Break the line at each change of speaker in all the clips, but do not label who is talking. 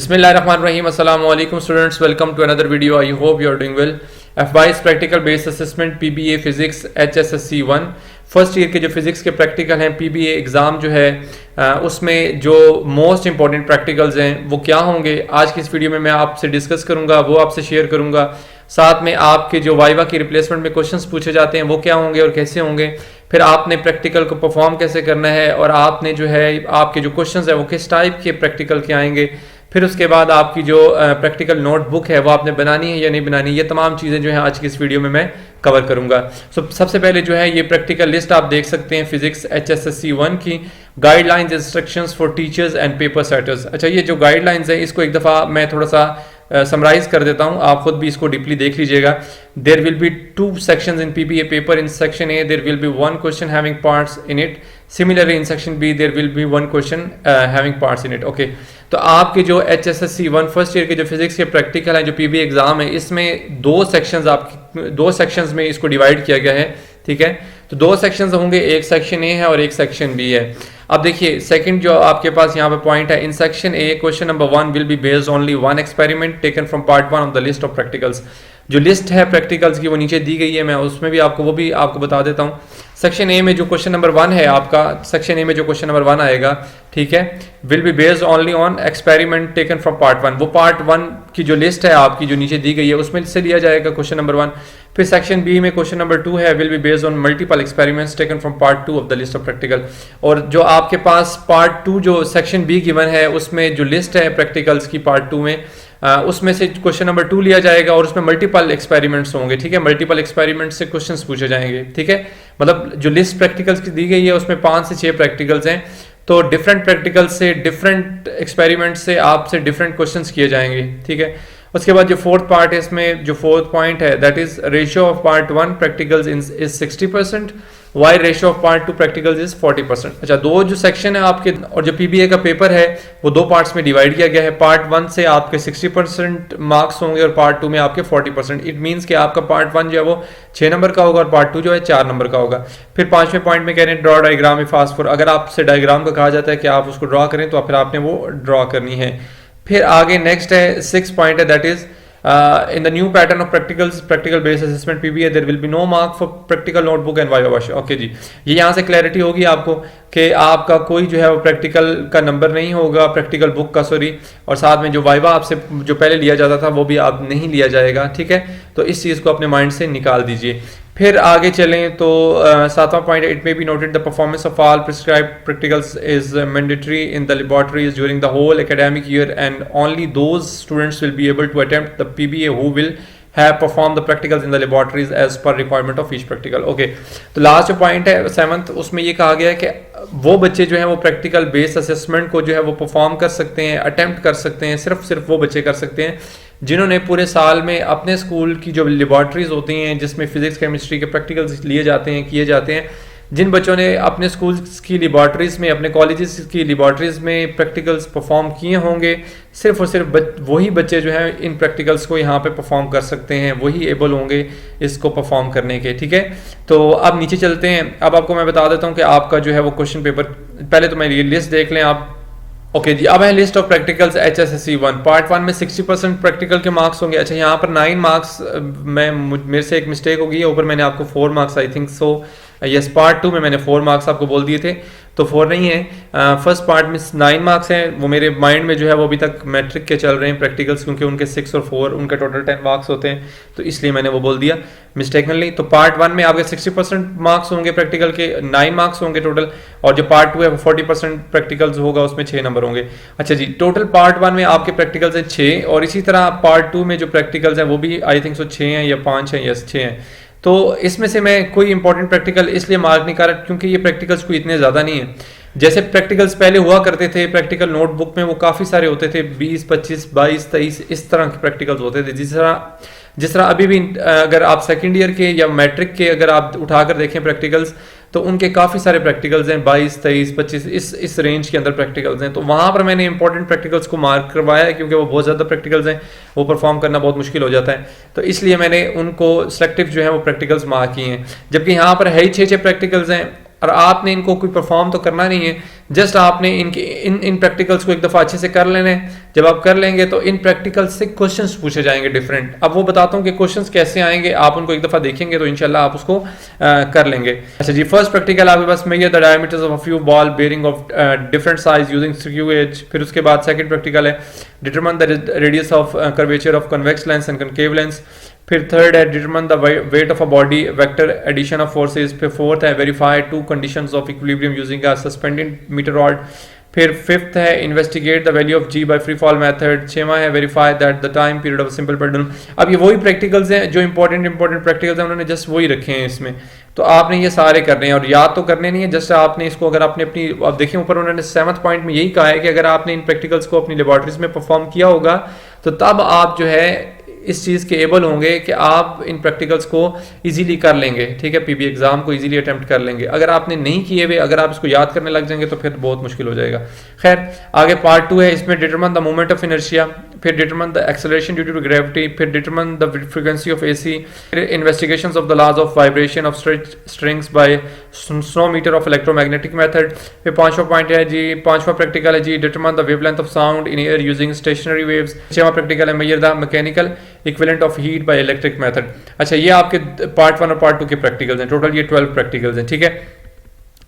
Bismillahirrahmanirrahim. Assalamu alaikum students. Welcome to another video. I hope you are doing well. F22 practical based assessment PBA physics HSSC 1 first year के जो physics के practical हैं PBA exam जो है उसमें जो most important practicals हैं वो क्या होंगे आज की इस वीडियो में मैं आपसे डिस्कस करूंगा, वो आपसे शेयर करूंगा। साथ में आपके जो वाइवा की रिप्लेसमेंट में क्वेश्चंस पूछे जाते हैं वो क्या होंगे और कैसे होंगे, फिर आपने प्रैक्टिकल को परफॉर्म कैसे करना है और आपने जो है आपके जो क्वेश्चंस है वो किस टाइप के प्रैक्टिकल के आएंगे, फिर उसके बाद आपकी जो प्रैक्टिकल नोटबुक है वो आपने बनानी है या नहीं बनानी, ये तमाम चीज़ें जो है आज की इस वीडियो में मैं कवर करूंगा। सबसे पहले जो है ये प्रैक्टिकल लिस्ट आप देख सकते हैं फिजिक्स HSSC 1 की guidelines instructions for teachers and paper setters. अच्छा, ये जो गाइडलाइंस है इसको एक दफ़ा मैं थोड़ा सा समराइज कर देता हूं, आप खुद भी इसको डीपली देख लीजिएगा। There will be 2 sections in PBA paper. In section A there will be 1 question having parts in it, similarly in section B there will be 1 question having parts in it। Okay, तो आपके जो HSSC 1 first year के जो physics के practical हैं जो PBA exam है इसमें 2 सेक्शंस में इसको डिवाइड किया गया है। ठीक है, तो 2 सेक्शंस होंगे, एक सेक्शन A है और एक सेक्शन B है। अब देखिए सेकंड जो आपके पास यहाँ पे पॉइंट है, इन section A question number 1 will be based only 1 experiment taken from part 1 of the list of practicals. जो लिस्ट है प्रैक्टिकल्स की वो नीचे दी गई है, मैं उसमें भी आपको बता देता हूँ। सेक्शन A में जो क्वेश्चन नंबर 1 है आपका, सेक्शन A में जो क्वेश्चन नंबर 1 आएगा, ठीक है, will be based only on experiment taken from part 1। वो पार्ट 1 की जो लिस्ट है आपकी जो नीचे दी गई है उसमें से लिया जाएगा क्वेश्चन नंबर 1। फिर सेक्शन B में क्वेश्चन नंबर 2 है, will be based on multiple experiments taken from part 2 of the list of practical. और जो आपके पास पार्ट 2 जो सेक्शन B गिवन है उसमें जो लिस्ट है प्रैक्टिकल्स की पार्ट 2 में उसमें से क्वेश्चन नंबर 2 लिया जाएगा और उसमें मल्टीपल एक्सपेरिमेंट्स होंगे। ठीक है, मल्टीपल एक्सपेरिमेंट्स से क्वेश्चंस पूछे जाएंगे। ठीक है, मतलब जो लिस्ट प्रैक्टिकल्स की दी गई है उसमें 5 से 6 प्रैक्टिकल्स हैं, तो डिफरेंट प्रैक्टिकल्स से डिफरेंट एक्सपेरिमेंट से आपसे डिफरेंट क्वेश्चंस किए जाएंगे। ठीक है, उसके बाद जो फोर्थ पार्ट है इसमें जो फोर्थ पॉइंट है that is ratio of part 1 practicals is 60% why ratio of part 2 practicals is 40%। अच्छा, 2 जो सेक्शन है आपके और जो PBA का पेपर है वो 2 पार्ट्स में डिवाइड किया गया है। पार्ट 1 से आपके 60% मार्क्स होंगे और पार्ट 2 में आपके 40%। इट मीन्स कि आपका पार्ट 1 जो है वो 6 नंबर का होगा और पार्ट 2 जो है 4 नंबर का होगा। फिर 5वें पॉइंट में कह रहे हैं ड्रॉ डायग्राम फास्ट फॉर। अगर आपसे डायग्राम का कहा जाता है कि आप उसको ड्रॉ करें तो फिर आपने वो ड्रॉ करनी है। फिर आगे नेक्स्ट है 6 पॉइंट है that is in the new pattern of practical based assessment PBA there will be no mark for practical notebook and viva work. Okay जी, ये यहाँ से क्लैरिटी होगी आपको कि आपका कोई जो है वो प्रैक्टिकल का नंबर नहीं होगा, प्रैक्टिकल बुक का सॉरी, और साथ में जो वाइवा आपसे जो पहले लिया जाता था वो भी आप नहीं लिया जाएगा। ठीक है, तो इस चीज़ को अपने माइंड से निकाल दीजिए। फिर आगे चलें तो 7वां point, it may be noted the performance of all prescribed practicals is mandatory in the laboratories during the whole academic year and only those students will be able to attempt the PBA who will have performed the practicals in the laboratories as per requirement of each practical। okay, तो last जो point है 7th, उसमें ये कहा गया है कि वो बच्चे जो हैं वो प्रैक्टिकल बेस्ड असेसमेंट को जो है वो परफॉर्म कर सकते हैं, अटेम्प्ट कर सकते हैं, सिर्फ वो बच्चे कर सकते हैं जिन्होंने पूरे साल में अपने स्कूल की जो लेबॉर्ट्रीज होती हैं जिसमें फिजिक्स केमिस्ट्री के प्रैक्टिकल्स लिए जाते हैं, किए जाते हैं, जिन बच्चों ने अपने स्कूल की लेबॉर्ट्रीज में, अपने कॉलेजेस की लेबॉर्ट्रीज में प्रैक्टिकल्स परफॉर्म किए होंगे, सिर्फ और सिर्फ वही बच्चे जो हैं इन प्रैक्टिकल्स को यहाँ पे परफॉर्म कर सकते हैं, वही एबल होंगे इसको परफॉर्म करने के। ठीक है, तो अब नीचे चलते हैं। अब आपको मैं बता देता हूँ कि आपका जो है वो क्वेश्चन पेपर, पहले तो मेरी लिस्ट देख लें आप। ओके जी, अब है list of practicals HSSC 1। Part 1 में 60% प्रैक्टिकल के मार्क्स होंगे। अच्छा, यहाँ पर 9 मार्क्स मेरे से एक मिस्टेक हो गई है, ऊपर मैंने आपको 4 marks I think so yes, part 2 में मैंने 4 मार्क्स आपको बोल दिए थे, तो 4 नहीं है। फर्स्ट पार्ट में 9 मार्क्स हैं, वो मेरे माइंड में जो है वो अभी तक मैट्रिक के चल रहे हैं प्रैक्टिकल्स, क्योंकि उनके 6 और 4 उनके टोटल 10 मार्क्स होते हैं, तो इसलिए मैंने वो बोल दिया मिस्टेकनली। तो पार्ट 1 में आपके 60% मार्क्स होंगे प्रैक्टिकल के, 9 मार्क्स होंगे टोटल, और जो पार्ट 2 है वो 40% प्रैक्टिकल्स होगा, उसमें 6 नंबर होंगे। अच्छा जी, टोटल पार्ट 1 में आपके प्रैक्टिकल्स हैं 6, और इसी तरह पार्ट 2 में जो प्रैक्टिकल्स हैं वो भी आई थिंक सो 6 हैं या 5 हैं, यस 6 हैं। तो इसमें से मैं कोई इंपॉर्टेंट प्रैक्टिकल इसलिए मार्क नहीं कर रहा क्योंकि ये प्रैक्टिकल्स कोई इतने ज़्यादा नहीं है। जैसे प्रैक्टिकल्स पहले हुआ करते थे, प्रैक्टिकल नोटबुक में वो काफ़ी सारे होते थे, 20, 25, 22, 23 इस तरह के प्रैक्टिकल्स होते थे। जिस तरह अभी भी अगर आप सेकेंड ईयर के या मैट्रिक के अगर आप उठाकर देखें प्रैक्टिकल्स, तो उनके काफ़ी सारे प्रैक्टिकल्स हैं, 22, 23, 25 इस रेंज के अंदर प्रैक्टिकल्स हैं। तो वहाँ पर मैंने इंपॉर्टेंट प्रैक्टिकल्स को मार्क करवाया है क्योंकि वो बहुत ज़्यादा प्रैक्टिकल्स हैं, वो परफॉर्म करना बहुत मुश्किल हो जाता है, तो इसलिए मैंने उनको सेलेक्टिव जो है वो प्रैक्टिकल्स मार्क किए हैं। जबकि यहाँ पर है ही 6 प्रैक्टिकल्स हैं और आपने इनको कोई परफॉर्म तो करना नहीं है, जस्ट आपने इनके इन प्रैक्टिकल्स को एक दफ़ा अच्छे से कर लेने। जब आप कर लेंगे तो इन प्रैक्टिकल्स से क्वेश्चंस पूछे जाएंगे डिफरेंट। अब वो बताता हूँ कि क्वेश्चंस कैसे आएंगे, आप उनको एक दफ़ा देखेंगे तो इंशाल्लाह आप उसको कर लेंगे। अच्छा जी, फर्स्ट प्रैक्टिकल आपके पास measure the diameters of a few ball bearing of different size using screw gauge. फिर उसके बाद सेकंड प्रैक्टिकल है determine the radius of curvature of convex lens and concave lens. फिर थर्ड है determine the weight of a body vector addition of forces. फिर fourth है verify two conditions of equilibrium using a suspended meter rod. फिर fifth है investigate the value of ji by free fall method. छठवां है verify that the time period of simple pendulum. अब ये वही practicals हैं जो इंपॉर्टेंट प्रैक्टिकल्स हैं, उन्होंने जस्ट वही रखे हैं इसमें, तो आपने ये सारे करने हैं और याद तो करने नहीं है, जस्ट आपने इसको अगर आपने अपनी, अब देखिए ऊपर उन्होंने 7th पॉइंट में यही कहा है कि अगर आपने इन प्रैक्टिकल्स को अपनी लेबोरेटरीज में परफॉर्म किया होगा तो तब आप जो है इस चीज़ के एबल होंगे कि आप इन प्रैक्टिकल्स को इजीली कर लेंगे, ठीक है, पीबी एग्जाम को इजीली अटेम्प्ट कर लेंगे। अगर आपने नहीं किए हुए, अगर आप इसको याद करने लग जाएंगे तो फिर बहुत मुश्किल हो जाएगा। खैर आगे पार्ट 2 है, इसमें determine the moment of inertia, फिर determine the acceleration due to gravity, फिर determine the frequency of AC, फिर investigations of the laws of vibration of strings by sonometer of electromagnetic method. फिर 5वां पॉइंट है जी, 5वां प्रैक्टिकल है जी determine the wavelength of sound in air using stationary waves. 6वां प्रैक्टिकल है measure the mechanical equivalent of heat by electric method. अच्छा, ये आपके पार्ट 1 और पार्ट 2 के प्रैक्टिकल्स हैं, टोटल ये 12 प्रैक्टिकल्स हैं, ठीक है।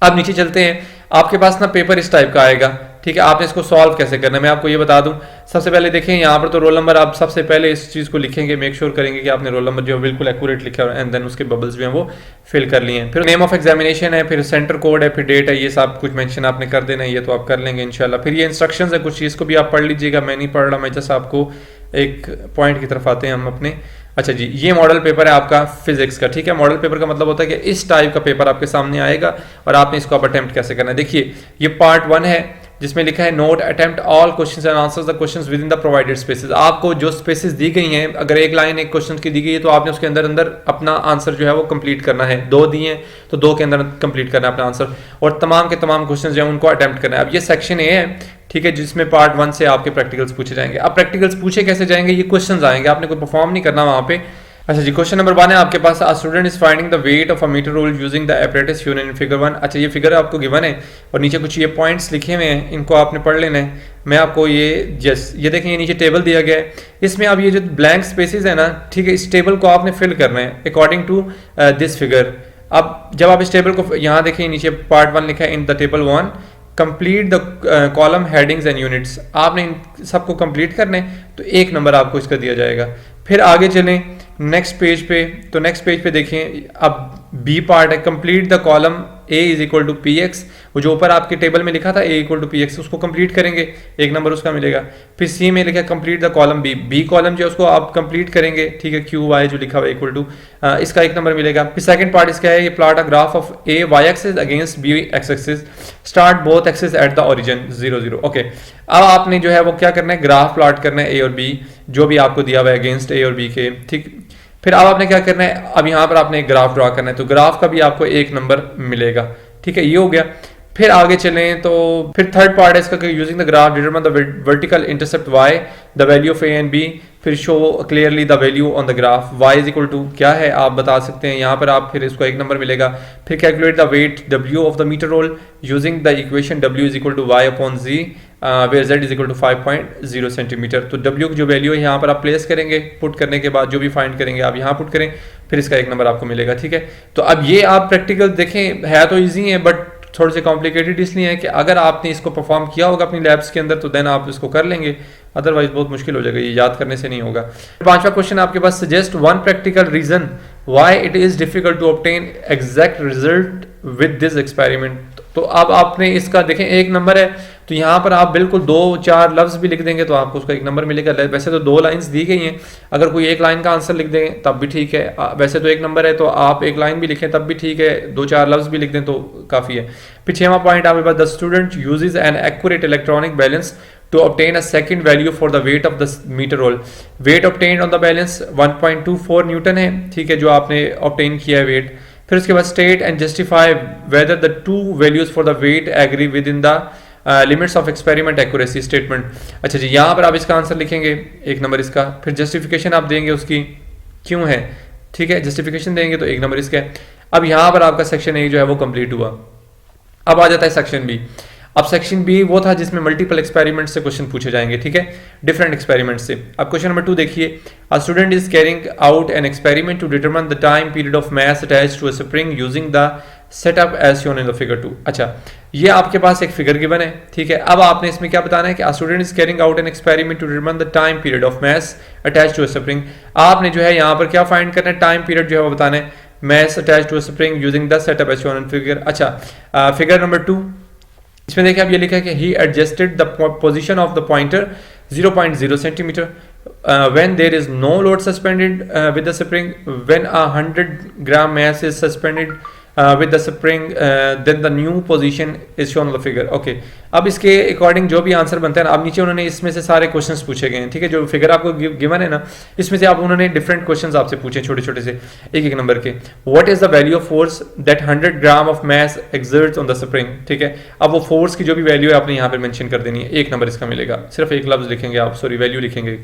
अब नीचे चलते हैं, आपके पास ना पेपर इस टाइप का आएगा, ठीक है। आपने इसको सॉल्व कैसे करना है मैं आपको ये बता दूं। सबसे पहले देखें यहाँ पर तो रोल नंबर आप सबसे पहले इस चीज़ को लिखेंगे, मेक श्योर करेंगे कि आपने रोल नंबर जो है बिल्कुल एक्यूरेट लिखा है एंड देन उसके बबल्स जो हैं वो फिल कर लिए हैं। फिर नेम ऑफ एग्जामिनेशन है, फिर सेंटर कोड है, फिर डेट है, ये सब कुछ मेंशन आपने कर देना है, ये तो आप कर लेंगे इंशाल्लाह। फिर ये इंस्ट्रक्शंस है, कुछ चीज़ को भी आप पढ़ लीजिएगा, मैं नहीं पढ़ रहा, मैं जस्ट आपको एक पॉइंट की तरफ आते हैं हम अपने। अच्छा जी, ये मॉडल पेपर है आपका फिजिक्स का, ठीक है। मॉडल पेपर का मतलब होता है कि इस टाइप का पेपर आपके सामने आएगा और आपने इसको आप अटेम्प्ट कैसे करना है। देखिए ये पार्ट 1 है जिसमें लिखा है note attempt all questions and answers the questions with in the provided spaces. आपको जो स्पेसेस दी गई हैं, अगर एक लाइन एक क्वेश्चन की दी गई है तो आपने उसके अंदर अंदर अपना आंसर जो है वो कंप्लीट करना है। 2 दिए हैं तो 2 के अंदर कंप्लीट करना है अपना आंसर और तमाम के तमाम क्वेश्चन जो है उनको अटेम्प्ट करना है। अब ये सेक्शन ए है, ठीक है, जिसमें पार्ट 1 से आपके प्रैक्टिकल्स पूछे जाएंगे। अब प्रैक्टिकल्स पूछे कैसे जाएंगे, ये क्वेश्चन आएंगे, आपने कोई परफॉर्म नहीं करना वहां पे। अच्छा जी, क्वेश्चन नंबर 1 है आपके पास, a student is finding the weight of a meter rule using the apparatus given in figure 1। अच्छा, ये फिगर आपको गिवन है और नीचे कुछ ये पॉइंट्स लिखे हुए हैं, इनको आपने पढ़ लेना है। मैं आपको ये देखें, ये नीचे टेबल दिया गया है, इसमें अब ये जो ब्लैंक स्पेसेस है ना, ठीक है, इस टेबल को आपने फिल करना है अकॉर्डिंग टू दिस फिगर। अब जब आप इस टेबल को यहाँ देखें, नीचे पार्ट 1 लिखा है in the table 1 complete the column headings and units. आपने इन सबको कंप्लीट करने तो 1 नंबर आपको इसका दिया जाएगा। फिर आगे चलें नेक्स्ट पेज पे, तो नेक्स्ट पेज पे देखें, अब बी पार्ट है complete the column A is equal to P X. वो जो ऊपर आपके टेबल में लिखा था A equal to P X, उसको कंप्लीट करेंगे, 1 नंबर उसका मिलेगा। फिर सी में लिखा complete the column B, B column जो है उसको आप कंप्लीट करेंगे, ठीक है, क्यू वाई जो लिखा हुआ है इक्वल टू, इसका 1 नंबर मिलेगा। फिर सेकंड पार्ट इसका है, ये plot a graph of A Y axis against B X axis, start both axis at the origin 0 0। Okay, अब आपने जो है वो क्या करना है, ग्राफ प्लॉट करना है ए और बी, जो भी आपको दिया हुआ है अगेंस्ट ए और बी के, ठीक। फिर अब आपने क्या करना है, अब यहाँ पर आपने एक ग्राफ ड्रॉ करना है, तो ग्राफ का भी आपको 1 नंबर मिलेगा, ठीक है, ये हो गया। फिर आगे चलें तो फिर थर्ड पार्ट है इसका, using the graph determine the vertical intercept y the value of a and b, फिर show clearly the value on the graph y is equal to क्या है आप बता सकते हैं, यहाँ पर आप फिर इसको 1 नंबर मिलेगा। फिर calculate the weight W of the metre rule using the equation W is equal to Y upon G where z is equal to 5.0 centimetre. तो w की जो वैल्यू है यहाँ पर आप प्लेस करेंगे, पुट करने के बाद जो भी फाइंड करेंगे आप यहाँ पुट करें, फिर इसका 1 नंबर आपको मिलेगा, ठीक है। तो अब ये आप प्रैक्टिकल देखें, है तो ईजी है बट थोड़े से कॉम्प्लिकेटेड इसलिए है कि अगर आपने इसको परफॉर्म किया होगा अपनी लैब्स के अंदर तो देन आप इसको कर लेंगे, अदरवाइज बहुत मुश्किल हो जाएगा, ये याद करने से नहीं होगा। 5वां क्वेश्चन आपके पास, suggest 1 practical reason why it is difficult to obtain exact result with this experiment. तो अब आपने इसका देखें 1 नंबर है, तो यहाँ पर आप बिल्कुल 2-4 लफ्ज भी लिख देंगे तो आपको उसका 1 नंबर मिलेगा। वैसे तो 2 लाइंस दी गई हैं, अगर कोई 1 लाइन का आंसर लिख दें तब भी ठीक है, वैसे तो 1 नंबर है तो आप 1 लाइन भी लिखें तब भी ठीक है, 2-4 लफ्ज भी लिख दें तो काफ़ी है। फिर 6वां पॉइंट आपके पास, the student uses an accurate electronic balance to obtain a second value for the weight of the meter roll. Weight obtained on the balance 1.24 Newton है, ठीक है, जो आपने obtain किया है weight। फिर उसके बाद state and justify whether the two values for the weight agree within the limits of experiment accuracy statement। अच्छा जी, यहाँ पर आप इसका आंसर लिखेंगे 1 नंबर इसका, फिर जस्टिफिकेशन आप देंगे उसकी क्यों है, ठीक है, जस्टिफिकेशन देंगे तो 1 नंबर इसका है। अब यहाँ पर आपका सेक्शन ए जो है वो कंप्लीट हुआ, अब आ जाता है सेक्शन बी। अब सेक्शन बी वो था जिसमें मल्टीपल एक्सपेरिमेंट से क्वेश्चन पूछे जाएंगे, ठीक है, डिफरेंट एक्सपेरिमेंट से। अब क्वेश्चन नंबर 2 देखिए, a student is carrying out an experiment to determine the time period of mass attached to a spring using the setup as shown in the figure 2। अच्छा, ये आपके पास एक फिगर गिवन है, ठीक है। अब आपने इसमें क्या बताना है कि a student is carrying out an experiment to determine the time period of mass attached to a spring. आपने जो है यहाँ पर क्या फाइंड करना है, टाइम पीरियड जो है वो बताना है, mass attached to a spring using the setup as shown in figure. अच्छा, फिगर नंबर 2, इसमें देखिए अब ये लिखा है कि he adjusted the position of the pointer 0.0 centimetre when there is no load suspended with the spring, when a 100 gram mass is suspended with the spring, then the new position is shown on the figure। okay, अब इसके according जो भी answer बनता है ना, अब नीचे उन्होंने इसमें से सारे क्वेश्चंस पूछे गए हैं, ठीक है। जो फिगर आपको गिवन है ना, इसमें से आप उन्होंने डिफरेंट क्वेश्चंस आपसे पूछे छोटे छोटे से एक एक नंबर के। What is the value of force that 100 gram of mass exerts on the spring, ठीक है। अब वो फोर्स की जो भी वैल्यू है आपने यहाँ पर मेंशन कर देनी है, एक नंबर इसका मिलेगा, सिर्फ एक लफ्ज लिखेंगे आप, सॉरी वैल्यू लिखेंगे।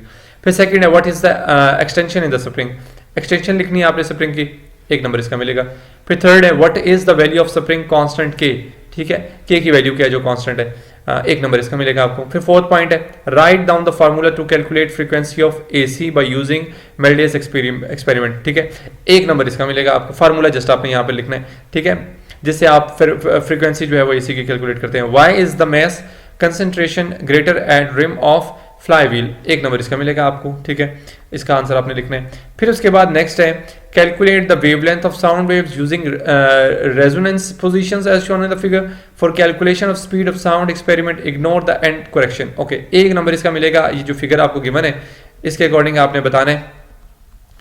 फिर सेकंड है what is the extension in the spring, extension लिखनी है आपने स्प्रिंग की, एक नंबर इसका मिलेगा। फिर थर्ड है what is the value of spring constant के, ठीक है, के की वैल्यू क्या है जो कांस्टेंट है, एक नंबर इसका मिलेगा आपको। फिर फोर्थ पॉइंट है write down the formula to calculate frequency of AC by using Melde's experiment, ठीक है, एक नंबर इसका मिलेगा आपको। फार्मूला जस्ट आपने यहाँ पर लिखना है, ठीक है, जिससे आप फिर फ्रीक्वेंसी जो है वो एसी की कैलकुलेट करते हैं। Why is the mass concentration greater at rim of flywheel, एक नंबर इसका मिलेगा आपको, ठीक है, इसका आंसर आपने लिखना है। फिर उसके बाद नेक्स्ट है calculate the wavelength of sound waves using resonance positions as shown in the figure for calculation of speed of sound experiment, ignore the end correction. Okay, एक नंबर इसका मिलेगा। ये जो फिगर आपको गिवन है इसके अकॉर्डिंग आपने बताना है,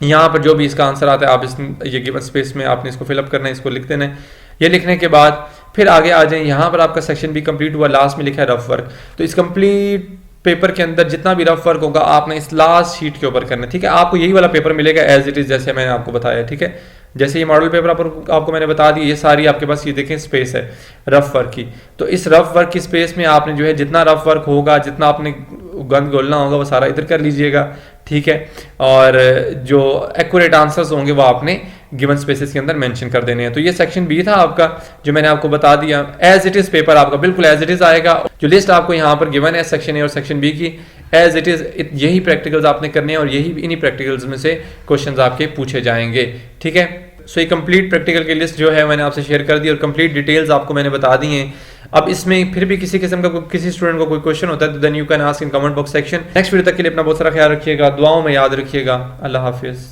यहाँ पर जो भी इसका आंसर आता है आप ये गिवन स्पेस में आपने इसको फिलअप करना है, इसको लिख देना है। ये लिखने के बाद फिर आगे आ जाए, यहाँ पर आपका सेक्शन भी कंप्लीट हुआ, लास्ट में लिखा है रफ वर्क। तो इस कंप्लीट पेपर के अंदर जितना भी रफ वर्क होगा आपने इस लास्ट शीट के ऊपर करना है, ठीक है। आपको यही वाला पेपर मिलेगा एज इट इज, जैसे मैंने आपको बताया, ठीक है। जैसे ये मॉडल पेपर आपको मैंने बता दी, ये सारी आपके पास ये देखें स्पेस है रफ वर्क की। तो इस रफ वर्क की स्पेस में आपने जो है जितना रफ वर्क होगा, जितना आपने गंद घोलना होगा वो सारा इधर कर लीजिएगा, ठीक है। और जो एक्यूरेट आंसर्स होंगे वो आपने गिवन स्पेसेस के अंदर मेंशन कर देने हैं। तो ये सेक्शन बी था आपका, जो मैंने आपको बता दिया। एज इट इज पेपर आपका बिल्कुल एज इट इज आएगा। जो लिस्ट आपको यहाँ पर गिवन है सेक्शन ए और सेक्शन बी की, एज इट इज यही प्रैक्टिकल्स आपने करने हैं और यही इन्हीं प्रैक्टिकल्स में से क्वेश्चंस आपके पूछे जाएंगे, ठीक है। सो ये कंप्लीट प्रैक्टिकल की लिस्ट जो है मैंने आपसे शेयर कर दी और कंप्लीट डिटेल्स आपको मैंने बता दी हैं। अब इसमें फिर भी किसी किस्म का किसी स्टूडेंट को कोई क्वेश्चन होता है तो then you can ask in comment box section. Next video तक के लिए अपना बहुत सारा ख्याल रखिएगा, दुआओं में याद रखिएगा। अल्लाह हाफिज।